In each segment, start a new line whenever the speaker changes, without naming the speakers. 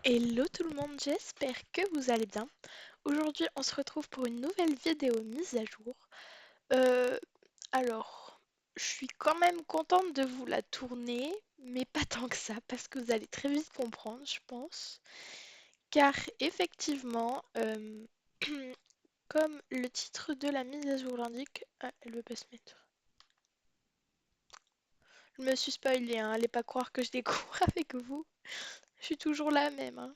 Hello tout le monde, j'espère que vous allez bien. Aujourd'hui, on se retrouve pour une nouvelle vidéo mise à jour. Euh, alors, je suis quand même contente de vous la tourner, mais pas tant que ça, parce que vous allez très vite comprendre, je pense. Car effectivement, comme le titre de la mise à jour l'indique... Ah, elle veut pas se mettre. Je me suis spoilée, hein, allez pas croire que je découvre avec vous. Je suis toujours la même, hein.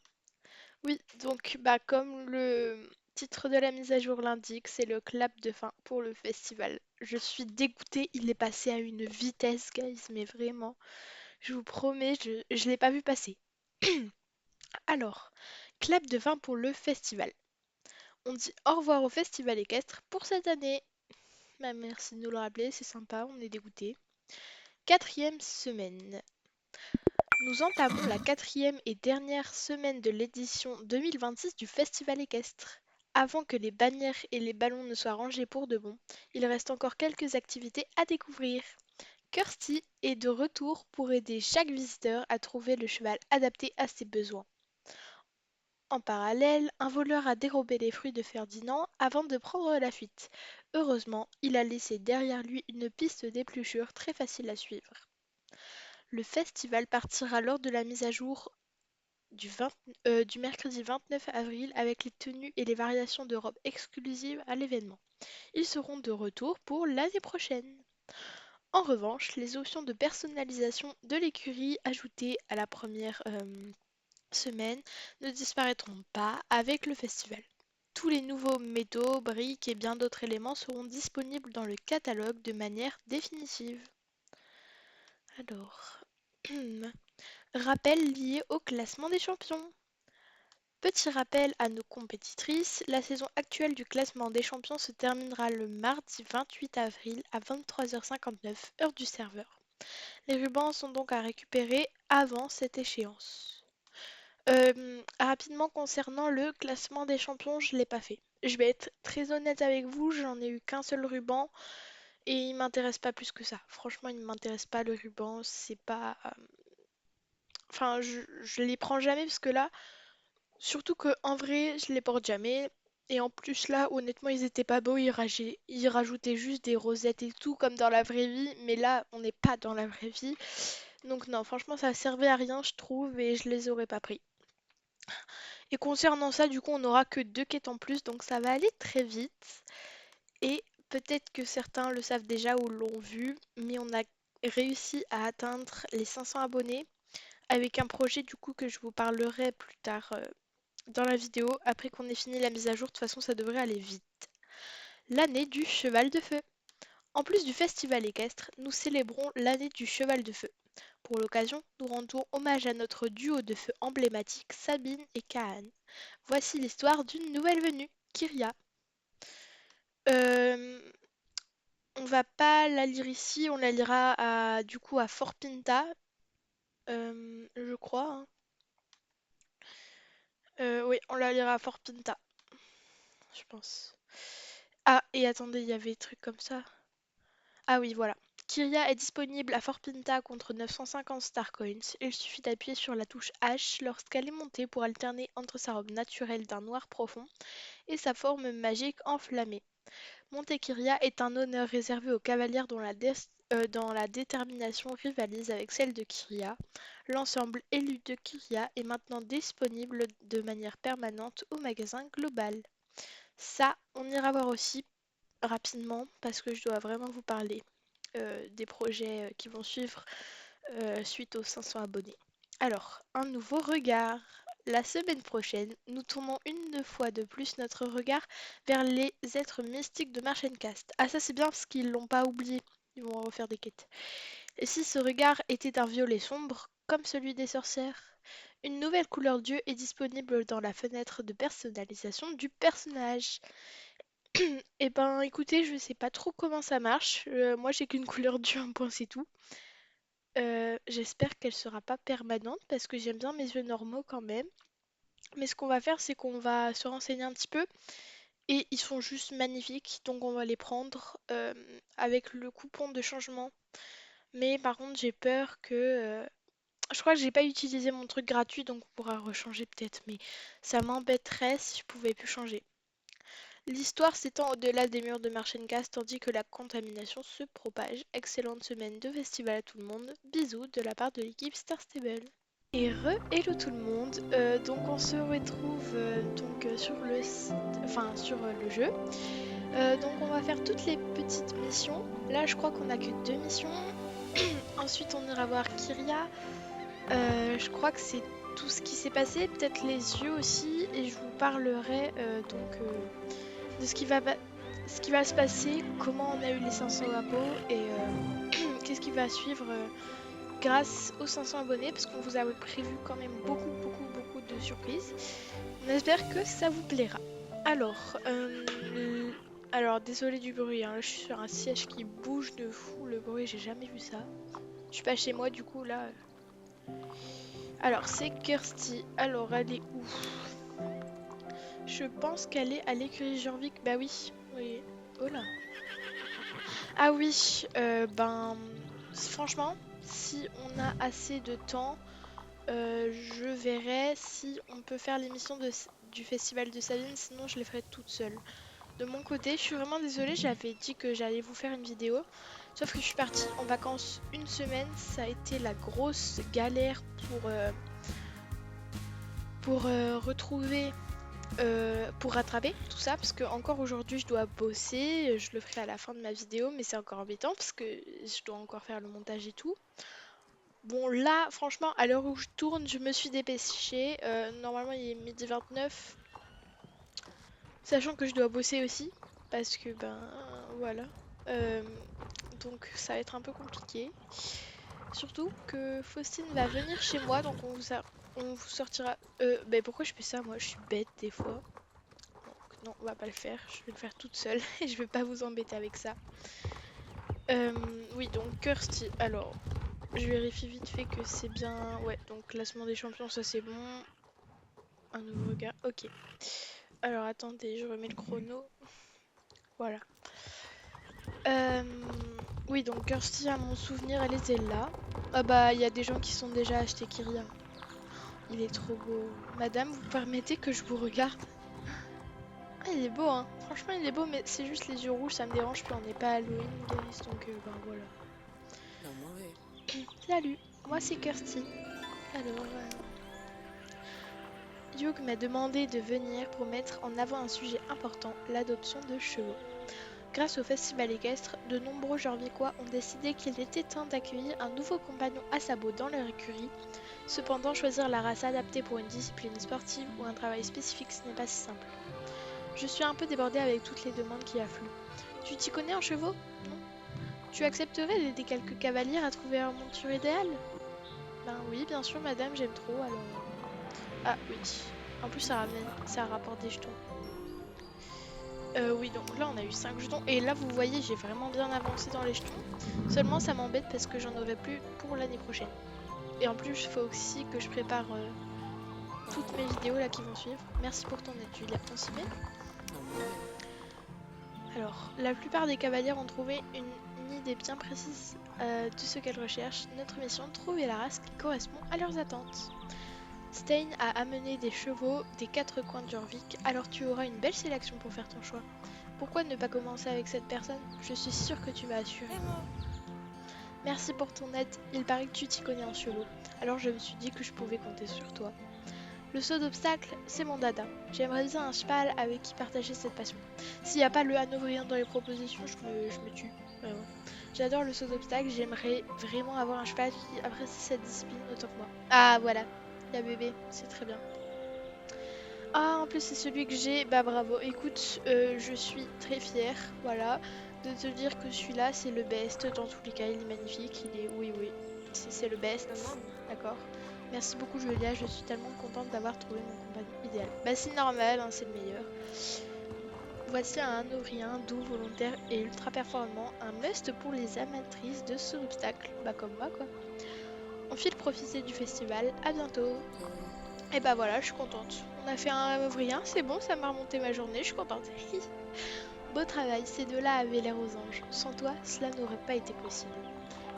Oui, donc bah comme le titre de la mise à jour l'indique, c'est le clap de fin pour le festival. Je suis dégoûtée, il est passé à une vitesse, guys, mais vraiment, je vous promets, je l'ai pas vu passer. Alors, clap de fin pour le festival. On dit au revoir au festival équestre pour cette année. Bah, merci de nous le rappeler, c'est sympa, on est dégoûtés. Quatrième semaine. Nous entamons la quatrième et dernière semaine de l'édition 2026 du Festival équestre. Avant que les bannières et les ballons ne soient rangés pour de bon, il reste encore quelques activités à découvrir. Kirsty est de retour pour aider chaque visiteur à trouver le cheval adapté à ses besoins. En parallèle, un voleur a dérobé les fruits de Ferdinand avant de prendre la fuite. Heureusement, il a laissé derrière lui une piste d'épluchure très facile à suivre. Le festival partira lors de la mise à jour du mercredi 29 avril avec les tenues et les variations de robes exclusives à l'événement. Ils seront de retour pour l'année prochaine. En revanche, les options de personnalisation de l'écurie ajoutées à la première semaine ne disparaîtront pas avec le festival. Tous les nouveaux métaux, briques et bien d'autres éléments seront disponibles dans le catalogue de manière définitive. Alors, rappel lié au classement des champions. Petit rappel à nos compétitrices, la saison actuelle du classement des champions se terminera le mardi 28 avril à 23h59 heure du serveur. Les rubans sont donc à récupérer avant cette échéance. Rapidement concernant le classement des champions, je ne l'ai pas fait. Je vais être très honnête avec vous, j'en ai eu qu'un seul ruban et il m'intéresse pas plus que ça. Franchement, il ne m'intéresse pas le ruban, c'est pas... Enfin, je les prends jamais parce que là, surtout que en vrai, je les porte jamais. Et en plus là, honnêtement, ils étaient pas beaux. Ils rajoutaient juste des rosettes et tout, comme dans la vraie vie. Mais là, on n'est pas dans la vraie vie. Donc non, franchement, ça servait à rien, je trouve, et je les aurais pas pris. Et concernant ça, du coup, on n'aura que deux quêtes en plus, donc ça va aller très vite. Et peut-être que certains le savent déjà ou l'ont vu, mais on a réussi à atteindre les 500 abonnés avec un projet du coup que je vous parlerai plus tard dans la vidéo, après qu'on ait fini la mise à jour. De toute façon, ça devrait aller vite. L'année du cheval de feu. En plus du festival équestre, nous célébrons l'année du cheval de feu. Pour l'occasion, nous rendons hommage à notre duo de feu emblématique, Sabine et Kaan. Voici l'histoire d'une nouvelle venue, Kyria. Euh, on va pas la lire ici, on la lira du coup à Fort Pinta, je crois, hein. Oui, on la lira à Fort Pinta, je pense. Ah, et attendez, il y avait des trucs comme ça. Ah oui, voilà. Kyria est disponible à Fort Pinta contre 950 Star Coins. Il suffit d'appuyer sur la touche H lorsqu'elle est montée pour alterner entre sa robe naturelle d'un noir profond et sa forme magique enflammée. Monter Kyria est un honneur réservé aux cavalières dont la détermination rivalise avec celle de Kyria. L'ensemble élu de Kyria est maintenant disponible de manière permanente au magasin Global. Ça, on ira voir aussi rapidement parce que je dois vraiment vous parler des projets qui vont suivre suite aux 500 abonnés. Alors, un nouveau regard. La semaine prochaine, nous tournons une fois de plus notre regard vers les êtres mystiques de Marchencast. Ah ça c'est bien parce qu'ils l'ont pas oublié, ils vont refaire des quêtes. Et si ce regard était un violet sombre, comme celui des sorcières? Une nouvelle couleur d'yeux est disponible dans la fenêtre de personnalisation du personnage. Eh ben écoutez, je sais pas trop comment ça marche. Moi j'ai qu'une couleur d'yeux, un point c'est tout. J'espère qu'elle sera pas permanente parce que j'aime bien mes yeux normaux quand même. Mais ce qu'on va faire, c'est qu'on va se renseigner un petit peu et ils sont juste magnifiques, donc on va les prendre avec le coupon de changement. Mais par contre, j'ai peur que Je crois que j'ai pas utilisé mon truc gratuit, donc on pourra rechanger peut-être, mais ça m'embêterait si je pouvais plus changer. L'histoire s'étend au-delà des murs de Marchencast tandis que la contamination se propage. Excellente semaine de festival à tout le monde. Bisous de la part de l'équipe Star Stable. Et hello tout le monde. Donc on se retrouve sur le site, enfin sur le jeu. Donc on va faire toutes les petites missions. Là je crois qu'on a que deux missions. Ensuite on ira voir Kyria. Je crois que c'est tout ce qui s'est passé, peut-être les yeux aussi, et je vous parlerai de ce qui va se passer, comment on a eu les 500 abos et qu'est-ce qui va suivre grâce aux 500 abonnés, parce qu'on vous a prévu quand même beaucoup de surprises. On espère que ça vous plaira. Alors, alors désolé du bruit, hein, là, je suis sur un siège qui bouge de fou, le bruit, j'ai jamais vu ça. Je suis pas chez moi du coup là. Alors c'est Kirsty, alors elle est où? Je pense qu'elle est à l'écurie Jurvik, bah oui, oui. Oh là. Ah oui, franchement, si on a assez de temps, je verrai si on peut faire l'émission du Festival de Sabine, sinon je les ferai toute seule. De mon côté, je suis vraiment désolée, j'avais dit que j'allais vous faire une vidéo, sauf que je suis partie en vacances une semaine, ça a été la grosse galère pour retrouver pour rattraper tout ça parce que encore aujourd'hui je dois bosser, je le ferai à la fin de ma vidéo mais c'est encore embêtant parce que je dois encore faire le montage et tout. Bon là franchement à l'heure où je tourne je me suis dépêchée, normalement il est midi 29 sachant que je dois bosser aussi parce que voilà. Euh, donc ça va être un peu compliqué. Surtout que Faustine va venir chez moi donc on vous sortira... pourquoi je fais ça moi? Je suis bête des fois. Non, on va pas le faire. Je vais le faire toute seule et je vais pas vous embêter avec ça. Oui, donc Kirsty. Alors, je vérifie vite fait que c'est bien. Ouais, donc classement des champions, ça c'est bon. Un nouveau regard. Ok. Alors attendez, je remets le chrono. Voilà. Euh, Oui, donc Kirsty, à mon souvenir, elle était là. Ah bah, il y a des gens qui sont déjà achetés Kyria. Il est trop beau. Madame, vous permettez que je vous regarde? Ah, il est beau, hein. Franchement, il est beau, mais c'est juste les yeux rouges, ça me dérange. Puis on n'est pas Halloween, guys, donc voilà.
Non, mauvais.
Salut, moi c'est Kirsty. Alors, Hugh m'a demandé de venir pour mettre en avant un sujet important, l'adoption de chevaux. Grâce au festival équestre, de nombreux Jorvicois ont décidé qu'il était temps d'accueillir un nouveau compagnon à sabot dans leur écurie. Cependant, choisir la race adaptée pour une discipline sportive ou un travail spécifique, ce n'est pas si simple. Je suis un peu débordée avec toutes les demandes qui affluent. Tu t'y connais en chevaux? Non? Tu accepterais d'aider quelques cavaliers à trouver leur monture idéale? Ben oui, bien sûr, madame, j'aime trop, alors... Ah oui. En plus, ça rapporte des jetons. Oui, donc là, on a eu 5 jetons. Et là, vous voyez, j'ai vraiment bien avancé dans les jetons. Seulement, ça m'embête parce que j'en aurai plus pour l'année prochaine. Et en plus, il faut aussi que je prépare toutes mes vidéos là qui vont suivre. Merci pour ton aide, Julia. On s'y met?
Non, mauvais.
Alors, la plupart des cavaliers ont trouvé une idée bien précise de ce qu'elles recherchent. Notre mission, trouver la race qui correspond à leurs attentes. Stein a amené des chevaux des 4 coins de Jorvik, alors tu auras une belle sélection pour faire ton choix. Pourquoi ne pas commencer avec cette personne? Je suis sûre que tu vas assurer. Merci pour ton aide, il paraît que tu t'y connais en chevaux, alors je me suis dit que je pouvais compter sur toi. Le saut d'obstacle, c'est mon dada. J'aimerais bien un cheval avec qui partager cette passion. S'il n'y a pas le hanovérien dans les propositions, je me tue. Vraiment. J'adore le saut d'obstacle, j'aimerais vraiment avoir un cheval qui apprécie cette discipline autant que moi. Ah voilà, la bébé, c'est très bien. Ah, en plus c'est celui que j'ai, bah bravo. Écoute, je suis très fière, voilà, de te dire que celui-là c'est le best. Dans tous les cas, il est magnifique, il est, oui, c'est le best, d'accord. Merci beaucoup Julia, je suis tellement contente d'avoir trouvé mon compagnon idéal. Bah c'est normal, hein, c'est le meilleur. Voici un Hanovérien doux, volontaire et ultra performant, un must pour les amatrices de saut d'obstacle, bah comme moi quoi. On file profiter du festival, à bientôt. Et bah voilà, je suis contente. On a fait un Hanovérien, c'est bon, ça m'a remonté ma journée, je suis contente. Beau travail, ces deux-là avaient l'air aux anges. Sans toi, cela n'aurait pas été possible.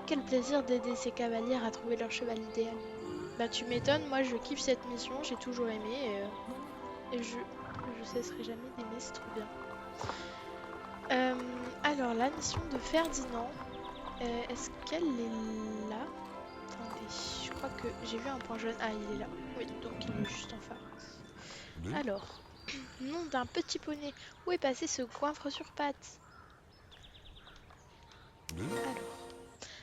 Quel plaisir d'aider ces cavaliers à trouver leur cheval idéal. Bah tu m'étonnes, moi je kiffe cette mission, j'ai toujours aimé et je cesserai jamais d'aimer, c'est trop bien. Alors la mission de Ferdinand, est-ce qu'elle est là? Attendez, je crois que j'ai vu un point jaune. Ah il est là. Oui, donc il est juste en face. Alors, nom d'un petit poney. Où est passé ce goinfre sur pattes? Alors,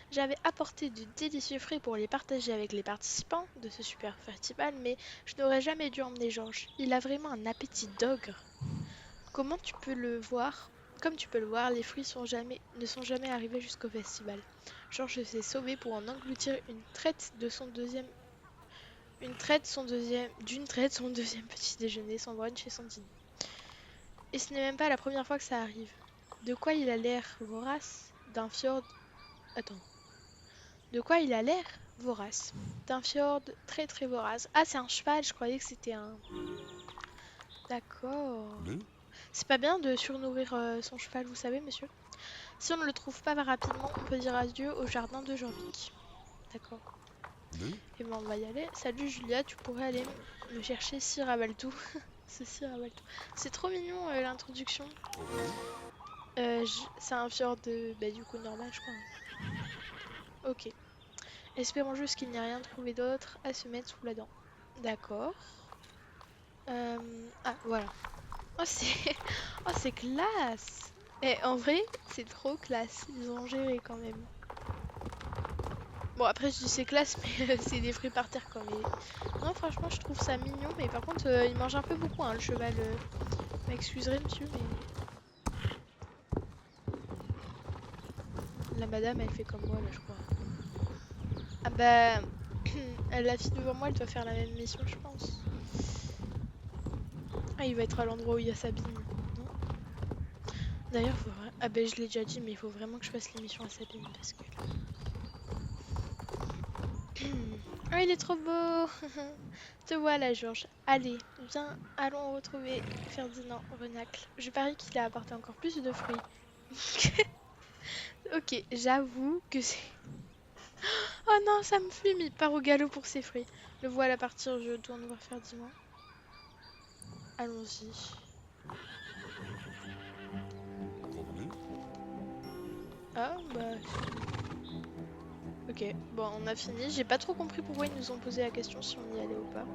j'avais apporté de délicieux fruits pour les partager avec les participants de ce super festival, mais je n'aurais jamais dû emmener Georges. Il a vraiment un appétit d'ogre. Comment tu peux le voir? Comme tu peux le voir, les fruits ne sont jamais arrivés jusqu'au festival. Georges s'est sauvé pour en engloutir d'une traite son deuxième petit déjeuner, son brunch et son dîner. Et ce n'est même pas la première fois que ça arrive. De quoi il a l'air vorace? D'un fjord. Attends. De quoi il a l'air? Vorace. D'un fjord très très vorace. Ah, c'est un cheval, je croyais que c'était un. D'accord. C'est pas bien de surnourrir son cheval, vous savez, monsieur? Si on ne le trouve pas rapidement, on peut dire adieu au jardin de Jorvik. D'accord. Et ben on va y aller. Salut Julia, tu pourrais aller me chercher Sir Abaltou. Ce Sir Abaltou. C'est trop mignon l'introduction. C'est un fjord de. Bah, du coup, normal, je crois, hein. Ok. Espérons juste qu'il n'y a rien trouvé d'autre à se mettre sous la dent. D'accord. Ah, voilà. Oh, c'est oh, c'est classe! Et en vrai, c'est trop classe. Ils ont géré quand même. Bon, après, je dis c'est classe, mais c'est des fruits par terre, quoi. Mais non, franchement, je trouve ça mignon. Mais par contre, il mange un peu beaucoup, hein, le cheval. M'excuserez, monsieur, mais la madame, elle fait comme moi, là, je crois. Ah bah, la fille devant moi, elle doit faire la même mission, je pense. Ah, il va être à l'endroit où il y a Sabine, non? D'ailleurs, ah bah, je l'ai déjà dit, mais il faut vraiment que je fasse l'émission à Sabine, parce que... Ah, il est trop beau! Te voilà, Georges. Allez, viens, allons retrouver Ferdinand Renacle. Je parie qu'il a apporté encore plus de fruits. Ok, j'avoue que c'est... Oh non, ça me fume, il part au galop pour ses fruits. Le voilà partir, je tourne voir Ferdinand. Allons-y. Ah, bah... Ok, bon, on a fini. J'ai pas trop compris pourquoi ils nous ont posé la question si on y allait ou pas.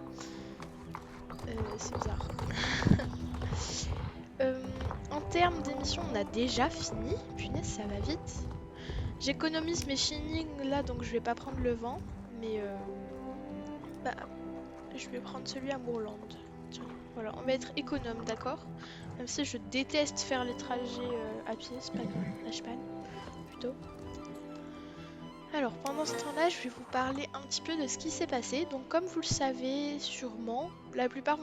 C'est bizarre. En termes d'émissions, on a déjà fini. Punaise, ça va vite. J'économise mes shinings là, donc je vais pas prendre le vent. Mais bah, je vais prendre celui à Moorland. Tiens, voilà, on va être économe, d'accord? Même si je déteste faire les trajets à pied, c'est pas grave, à cheval, plutôt. Alors, pendant ce temps-là, je vais vous parler un petit peu de ce qui s'est passé. Donc, comme vous le savez sûrement, la plupart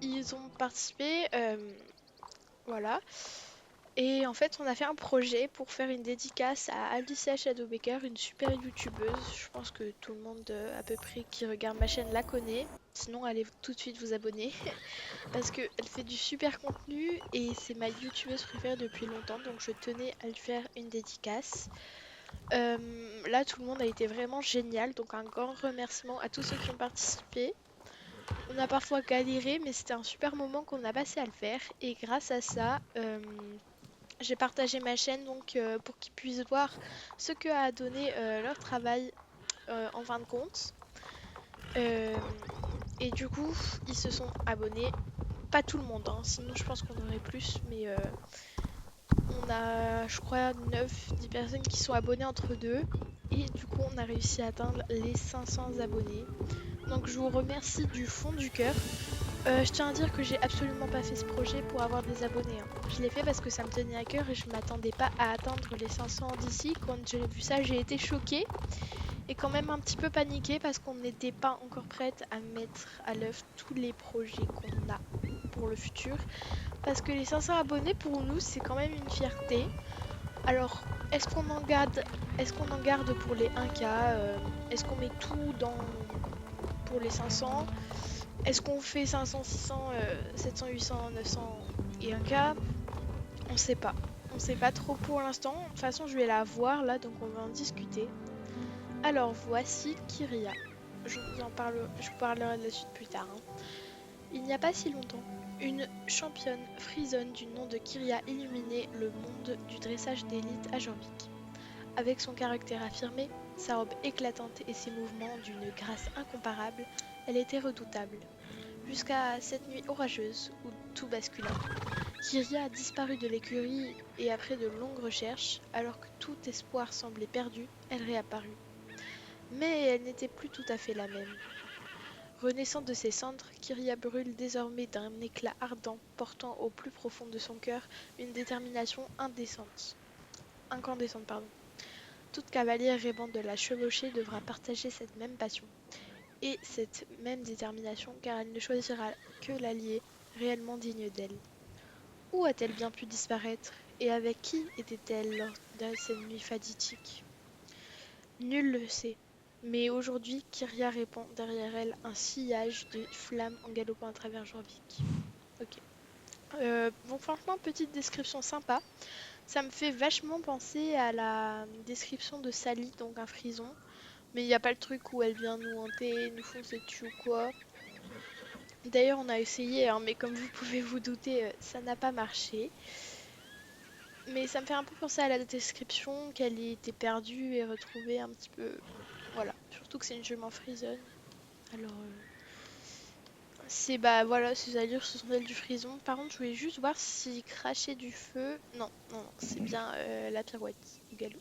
ils ont participé. Voilà. Et en fait, on a fait un projet pour faire une dédicace à Alicia Shadowbaker, une super youtubeuse. Je pense que tout le monde à peu près qui regarde ma chaîne la connaît. Sinon, allez tout de suite vous abonner. Parce qu'elle fait du super contenu et c'est ma youtubeuse préférée depuis longtemps. Donc je tenais à lui faire une dédicace. Là, tout le monde a été vraiment génial. Donc un grand remerciement à tous ceux qui ont participé. On a parfois galéré, mais c'était un super moment qu'on a passé à le faire. Et grâce à ça, j'ai partagé ma chaîne donc pour qu'ils puissent voir ce que a donné leur travail en fin de compte. Euh, et du coup, ils se sont abonnés. Pas tout le monde, hein, sinon je pense qu'on aurait plus, mais on a, je crois, 9-10 personnes qui sont abonnées entre deux. Et du coup, on a réussi à atteindre les 500 abonnés. Donc je vous remercie du fond du cœur. Je tiens à dire que j'ai absolument pas fait ce projet pour avoir des abonnés, hein. Je l'ai fait parce que ça me tenait à cœur et je m'attendais pas à atteindre les 500 d'ici. Quand j'ai vu ça, j'ai été choquée et quand même un petit peu paniquée parce qu'on n'était pas encore prête à mettre à l'œuvre tous les projets qu'on a pour le futur. Parce que les 500 abonnés pour nous, c'est quand même une fierté. Alors, est-ce qu'on en garde pour les 1K Est-ce qu'on met tout pour les 500? Est-ce qu'on fait 500, 600, 700, 800, 900 et 1K? On sait pas. On sait pas trop pour l'instant. De toute façon, je vais la voir là, donc on va en discuter. Alors, voici Kyria. je vous parlerai de la suite plus tard, hein. Il n'y a pas si longtemps, une championne frisonne du nom de Kyria illuminait le monde du dressage d'élite à Jorvik. Avec son caractère affirmé, sa robe éclatante et ses mouvements d'une grâce incomparable, elle était redoutable. Jusqu'à cette nuit orageuse où tout bascula. Kyria a disparu de l'écurie et après de longues recherches, alors que tout espoir semblait perdu, elle réapparut. Mais elle n'était plus tout à fait la même. Renaissant de ses cendres, Kyria brûle désormais d'un éclat ardent, portant au plus profond de son cœur une détermination incandescente. Toute cavalière rêvant de la chevaucher devra partager cette même passion et cette même détermination, car elle ne choisira que l'allié réellement digne d'elle. Où a-t-elle bien pu disparaître, et avec qui était-elle lors de cette nuit fatidique? Nul le sait. Mais aujourd'hui, Kyria répand derrière elle un sillage de flammes en galopant à travers Jorvik. Ok. Bon, franchement, petite description sympa. Ça me fait vachement penser à la description de Sally, donc un frison. Mais il n'y a pas le truc où elle vient nous hanter, nous foncer dessus ou quoi. D'ailleurs, on a essayé, hein, mais comme vous pouvez vous douter, ça n'a pas marché. Mais ça me fait un peu penser à la description, qu'elle ait été perdue et retrouvée un petit peu. Voilà. Surtout que c'est une jument frisonne. Alors, c'est bah voilà, ces allures, ce sont celles du frison. Par contre, je voulais juste voir s'il crachait du feu. Non, non, non, c'est bien la pirouette du galop.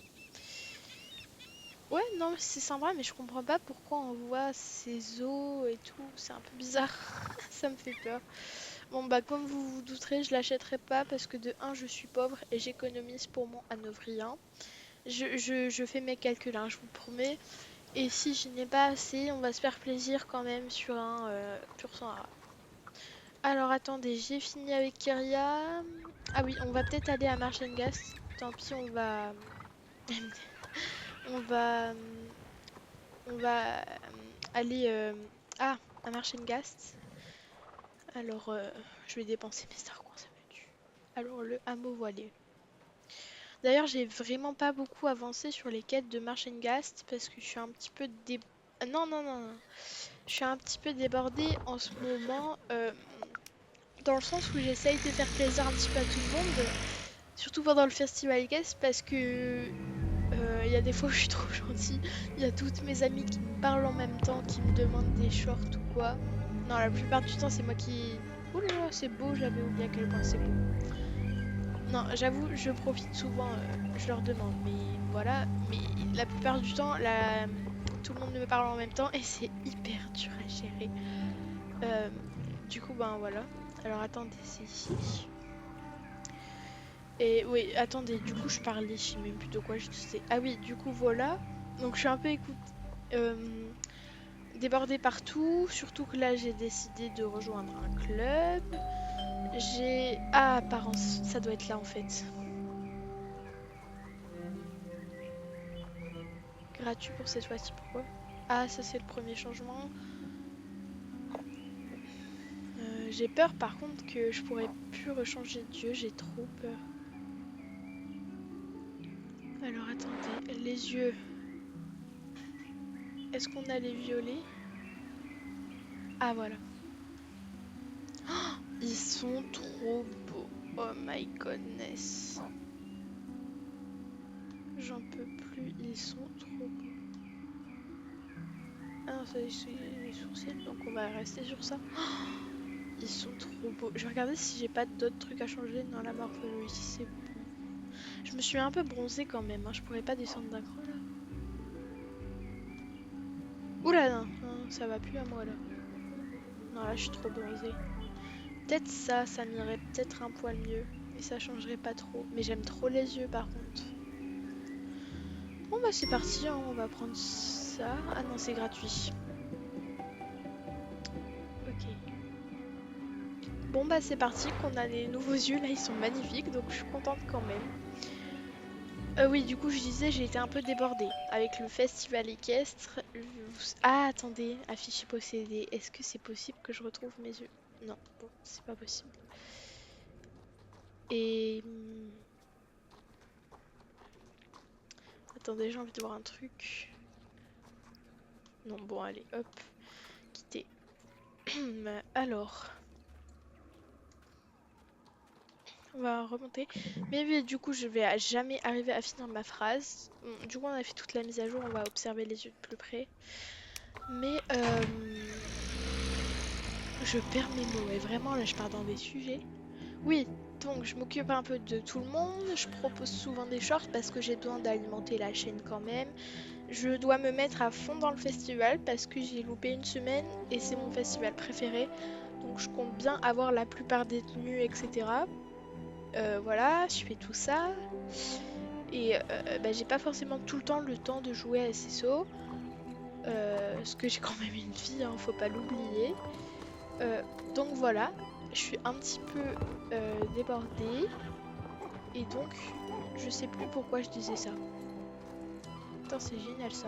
Ouais, non, c'est sympa, mais je comprends pas pourquoi on voit ces os et tout. C'est un peu bizarre. Ça me fait peur. Bon, bah, comme vous vous douterez, je l'achèterai pas parce que de un, je suis pauvre et j'économise pour mon Hanovrian. Je fais mes calculs, hein, je vous promets. Et si je n'ai pas assez, on va se faire plaisir quand même sur un pur sang rare. Alors attendez, j'ai fini avec Kyria. Ah oui, on va peut-être aller à Marchengast. Tant pis, on va. On va. On va aller à Marchengast. Alors, je vais dépenser mes stars coins, ça me tue. Alors, le hameau voilé. D'ailleurs, j'ai vraiment pas beaucoup avancé sur les quêtes de Marchengast parce que je suis un petit peu Non, non, non, non. Je suis un petit peu débordée en ce moment, dans le sens où j'essaye de faire plaisir un petit peu à tout le monde, surtout pendant le festival guest parce que il y a des fois où je suis trop gentille. Il y a toutes mes amies qui me parlent en même temps, qui me demandent des shorts ou quoi. Non, la plupart du temps, c'est moi qui. Ouh là là, c'est beau, j'avais oublié à quel point c'est beau. Non, j'avoue, je profite souvent, je leur demande, mais voilà. Mais la plupart du temps, tout le monde me parle en même temps et c'est hyper dur à gérer. Euh, du coup, ben voilà. Alors attendez, c'est ici. Et oui, attendez, du coup, je parlais, je sais même plus de quoi je disais. Ah oui, du coup, voilà. Donc, je suis un peu débordée partout. Surtout que là, j'ai décidé de rejoindre un club. J'ai. Ah, apparence, ça doit être là en fait. Gratuit pour cette fois-ci, pourquoi? Ah, ça, c'est le premier changement. J'ai peur par contre que je pourrais plus rechanger de dieu, j'ai trop peur. Alors attendez, les yeux. Est-ce qu'on a les violets? Ah voilà. Ils sont trop beaux. Oh my goodness. J'en peux plus, ils sont trop beaux. Ah non, ça c'est les sourcils, donc on va rester sur ça. Ils sont trop beaux. Je vais regarder si j'ai pas d'autres trucs à changer dans la morphologie, c'est bon. Je me suis un peu bronzée quand même, hein. Je pourrais pas descendre d'un cran là. Oula non, non, ça va plus à moi là. Non là je suis trop bronzée. Peut-être ça, ça m'irait peut-être un poil mieux. Et ça changerait pas trop. Mais j'aime trop les yeux par contre. Bon bah c'est parti, hein, on va prendre ça. Ah non c'est gratuit. Ok. Bon bah c'est parti, qu'on a les nouveaux yeux là, ils sont magnifiques, donc je suis contente quand même. Oui, du coup je disais, j'ai été un peu débordée avec le festival équestre. Ah attendez, affiché possédé. Est-ce que c'est possible que je retrouve mes yeux? Non, bon, c'est pas possible. Et... Attendez, j'ai envie de voir un truc. Non, bon, allez, hop, quitter. Alors, on va remonter. Mais oui, du coup, je vais jamais arriver à finir ma phrase. Bon, du coup, on a fait toute la mise à jour, on va observer les yeux de plus près. Mais je perds mes mots, et vraiment, là, je pars dans des sujets. Oui, donc je m'occupe un peu de tout le monde, je propose souvent des shorts parce que j'ai besoin d'alimenter la chaîne quand même. Je dois me mettre à fond dans le festival parce que j'ai loupé une semaine et c'est mon festival préféré. Donc je compte bien avoir la plupart des tenues, etc. Voilà, je fais tout ça. Et bah, j'ai pas forcément tout le temps de jouer à SSO. Parce que j'ai quand même une vie, hein, faut pas l'oublier. Euh, donc voilà, je suis un petit peu débordée. Et donc, je sais plus pourquoi je disais ça. Putain, c'est génial ça.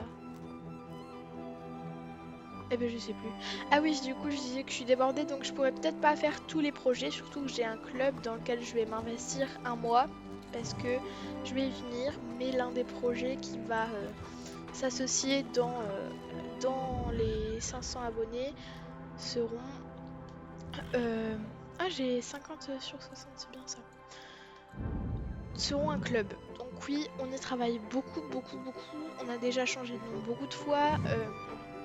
Eh ben, je sais plus. Ah oui, du coup, je disais que je suis débordée, donc je pourrais peut-être pas faire tous les projets, surtout que j'ai un club dans lequel je vais m'investir un mois, parce que je vais y venir, mais l'un des projets qui va s'associer dans les 500 abonnés seront... Ah, j'ai 50 sur 60, c'est bien ça. Seront un club. Donc oui, on y travaille beaucoup, beaucoup, beaucoup. On a déjà changé de nom beaucoup de fois.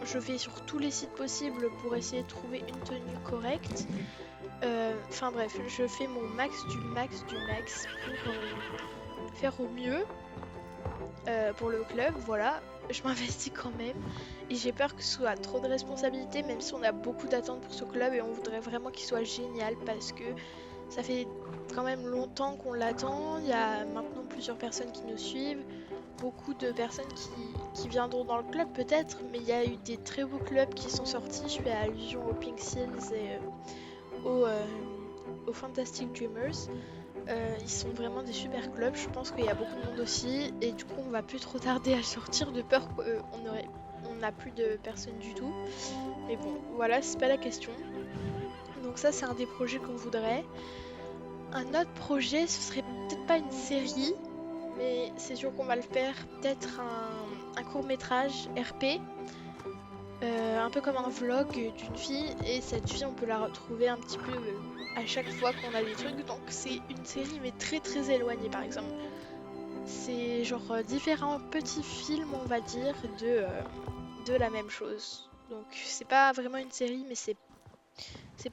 Je vais sur tous les sites possibles pour essayer de trouver une tenue correcte. Enfin bref, je fais mon max du max du max pour faire au mieux pour le club. Voilà, je m'investis quand même. Et j'ai peur que ce soit trop de responsabilités, même si on a beaucoup d'attentes pour ce club et on voudrait vraiment qu'il soit génial parce que ça fait quand même longtemps qu'on l'attend. Il y a maintenant plusieurs personnes qui nous suivent. Beaucoup de personnes qui viendront dans le club peut-être, mais il y a eu des très beaux clubs qui sont sortis. Je fais allusion aux Pink Seals et aux Fantastic Dreamers. Ils sont vraiment des super clubs. Je pense qu'il y a beaucoup de monde aussi. Et du coup, on va plus trop tarder à sortir de peur on n'a plus de personnes du tout. Mais bon, voilà, c'est pas la question. Donc ça, c'est un des projets qu'on voudrait. Un autre projet, ce serait peut-être pas une série, mais c'est sûr qu'on va le faire. Peut-être un court-métrage RP, un peu comme un vlog d'une fille. Et cette fille, on peut la retrouver un petit peu à chaque fois qu'on a des trucs. Donc c'est une série, mais très très éloignée par exemple. C'est genre différents petits films, on va dire, de la même chose. Donc c'est pas vraiment une série, mais c'est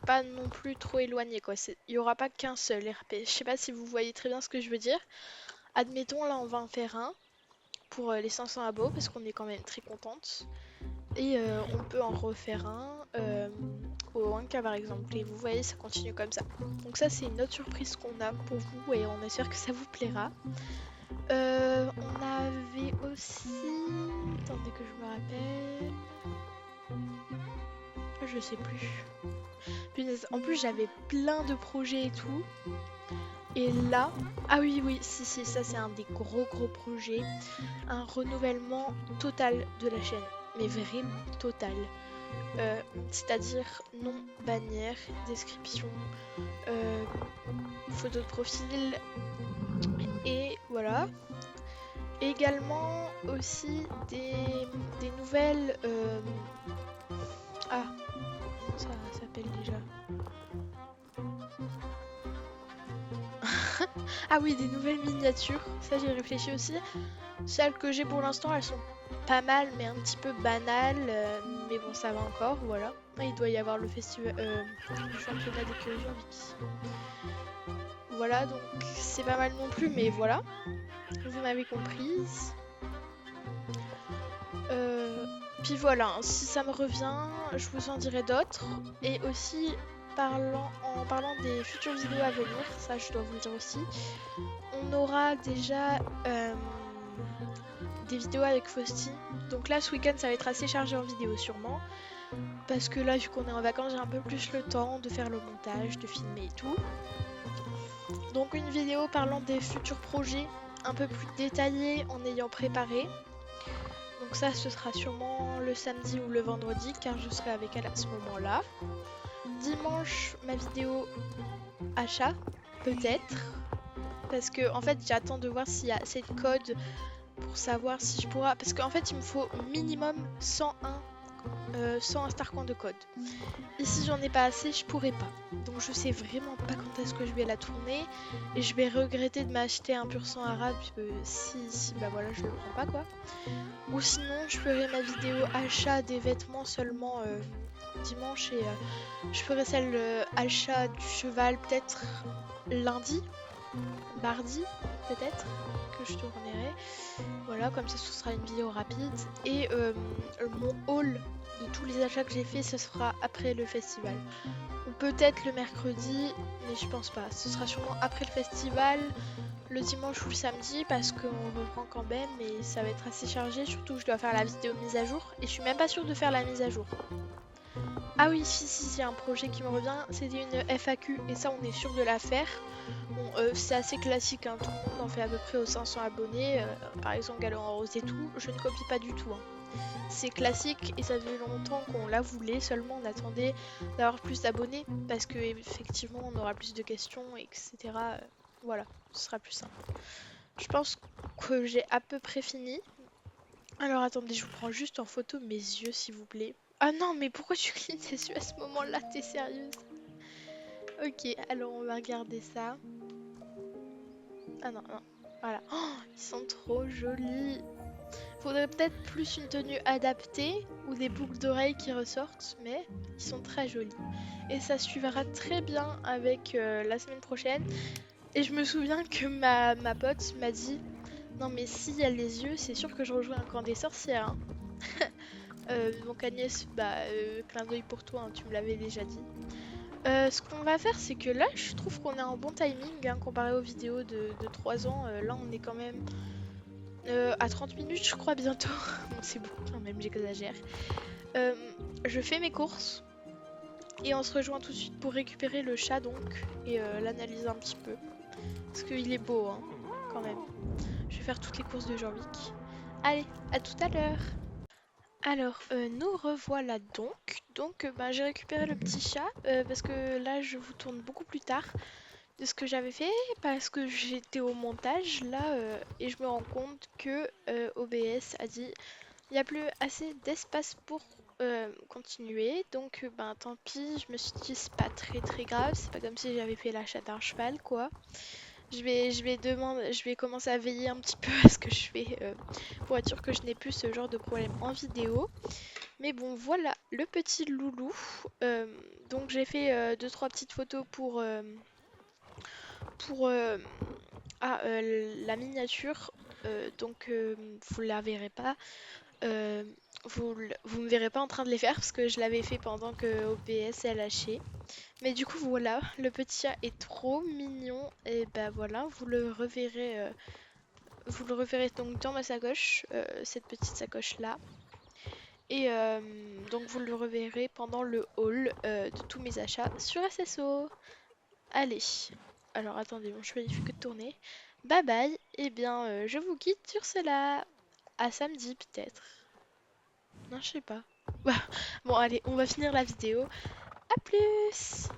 pas non plus trop éloigné quoi. Il y aura pas qu'un seul RP. Je sais pas si vous voyez très bien ce que je veux dire. Admettons là on va en faire un pour les 500 abos parce qu'on est quand même très contente. Et on peut en refaire un au 1K par exemple. Et vous voyez ça continue comme ça. Donc ça c'est une autre surprise qu'on a pour vous et on espère que ça vous plaira. On avait aussi... Attendez que je me rappelle... Je sais plus. Punaise, en plus j'avais plein de projets et tout. Et là, ah oui, oui, si, si, ça c'est un des gros gros projets. Un renouvellement total de la chaîne. Mais vraiment total. C'est-à-dire nom, bannière, description, photo de profil. Et voilà. Également aussi des nouvelles... Ah, comment ça s'appelle déjà? Ah oui, des nouvelles miniatures, ça j'ai réfléchi aussi. Celles que j'ai pour l'instant, elles sont pas mal, mais un petit peu banales. Mais bon, ça va encore, voilà. Il doit y avoir le festival, le championnat des curieux ici. Voilà, donc c'est pas mal non plus, mais voilà. Vous m'avez comprise. Puis voilà, hein, si ça me revient, je vous en dirai d'autres. Et aussi, en parlant des futures vidéos à venir, ça je dois vous le dire aussi, on aura déjà des vidéos avec Faustine. Donc là, ce week-end, ça va être assez chargé en vidéo sûrement. Parce que là, vu qu'on est en vacances, j'ai un peu plus le temps de faire le montage, de filmer et tout. Donc une vidéo parlant des futurs projets un peu plus détaillés en ayant préparé. Donc ça, ce sera sûrement le samedi ou le vendredi car je serai avec elle à ce moment-là. Dimanche, ma vidéo achat, peut-être. Parce que en fait, j'attends de voir s'il y a assez de codes pour savoir si je pourrai... Parce qu'en fait, il me faut minimum 101 sans un star coin de code. Et si j'en ai pas assez, je pourrais pas. Donc je sais vraiment pas quand est-ce que je vais la tourner. Et je vais regretter de m'acheter un pur sang arabe si bah voilà je le prends pas quoi. Ou sinon je ferai ma vidéo achat des vêtements seulement dimanche et je ferai celle achat du cheval peut-être lundi, mardi peut-être que je tournerai. Voilà, comme ça ce sera une vidéo rapide. Et mon haul de tous les achats que j'ai fait, ce sera après le festival. Ou peut-être le mercredi, mais je pense pas. Ce sera sûrement après le festival, le dimanche ou le samedi, parce qu'on reprend quand même, et ça va être assez chargé. Surtout que je dois faire la vidéo mise à jour, et je suis même pas sûre de faire la mise à jour. Ah oui, si, il y a un projet qui me revient, c'était une FAQ, et ça on est sûr de la faire. Bon, c'est assez classique, hein, tout le monde en fait à peu près aux 500 abonnés, par exemple Galon en rose et tout, je ne copie pas du tout, hein. C'est classique et ça fait longtemps qu'on la voulait, seulement on attendait d'avoir plus d'abonnés parce que effectivement on aura plus de questions, etc. Voilà, ce sera plus simple. Je pense que j'ai à peu près fini. Alors attendez, je vous prends juste en photo mes yeux s'il vous plaît. Ah non, mais pourquoi tu clignes tes yeux à ce moment-là? T'es sérieuse? Ok, alors on va regarder ça. Ah non, non, voilà. Oh, ils sont trop jolis. Faudrait peut-être plus une tenue adaptée ou des boucles d'oreilles qui ressortent, mais ils sont très jolis. Et ça suivra très bien avec la semaine prochaine. Et je me souviens que ma pote m'a dit, non mais s'il y a les yeux, c'est sûr que je rejoins un camp des sorcières, hein. Donc Agnès, bah clin d'œil pour toi, hein, tu me l'avais déjà dit. Ce qu'on va faire, c'est que là, je trouve qu'on est en bon timing, hein, comparé aux vidéos de 3 ans. Là, on est quand même à 30 minutes, je crois, bientôt. Bon, c'est beaucoup quand même, j'exagère. Euh, je fais mes courses et on se rejoint tout de suite pour récupérer le chat donc et l'analyser un petit peu. Parce qu'il est beau, hein, quand même. Je vais faire toutes les courses de Jean-Luc. Allez, à tout à l'heure. Alors, nous revoilà donc. Donc, bah, j'ai récupéré le petit chat parce que là, je vous tourne beaucoup plus tard de ce que j'avais fait parce que j'étais au montage là et je me rends compte que OBS a dit il n'y a plus assez d'espace pour continuer, donc ben tant pis, je me suis dit c'est pas très grave, c'est pas comme si j'avais fait l'achat d'un cheval quoi. Je vais commencer à veiller un petit peu à ce que je fais pour être sûr que je n'ai plus ce genre de problème en vidéo. Mais bon voilà le petit loulou. Euh, donc j'ai fait 2-3 petites photos pour la miniature. Donc vous la verrez pas. Euh, vous me verrez pas en train de les faire parce que je l'avais fait pendant que OBS a lâché. Mais du coup voilà, le petit chat est trop mignon et bah voilà, vous le reverrez donc dans ma sacoche, cette petite sacoche là. Et donc vous le reverrez pendant le haul de tous mes achats sur SSO. Allez, alors attendez, mon cheval il fait que de tourner. Bye bye, et bien je vous quitte sur cela. À samedi peut-être. Non, je sais pas. Bon, allez, on va finir la vidéo. À plus!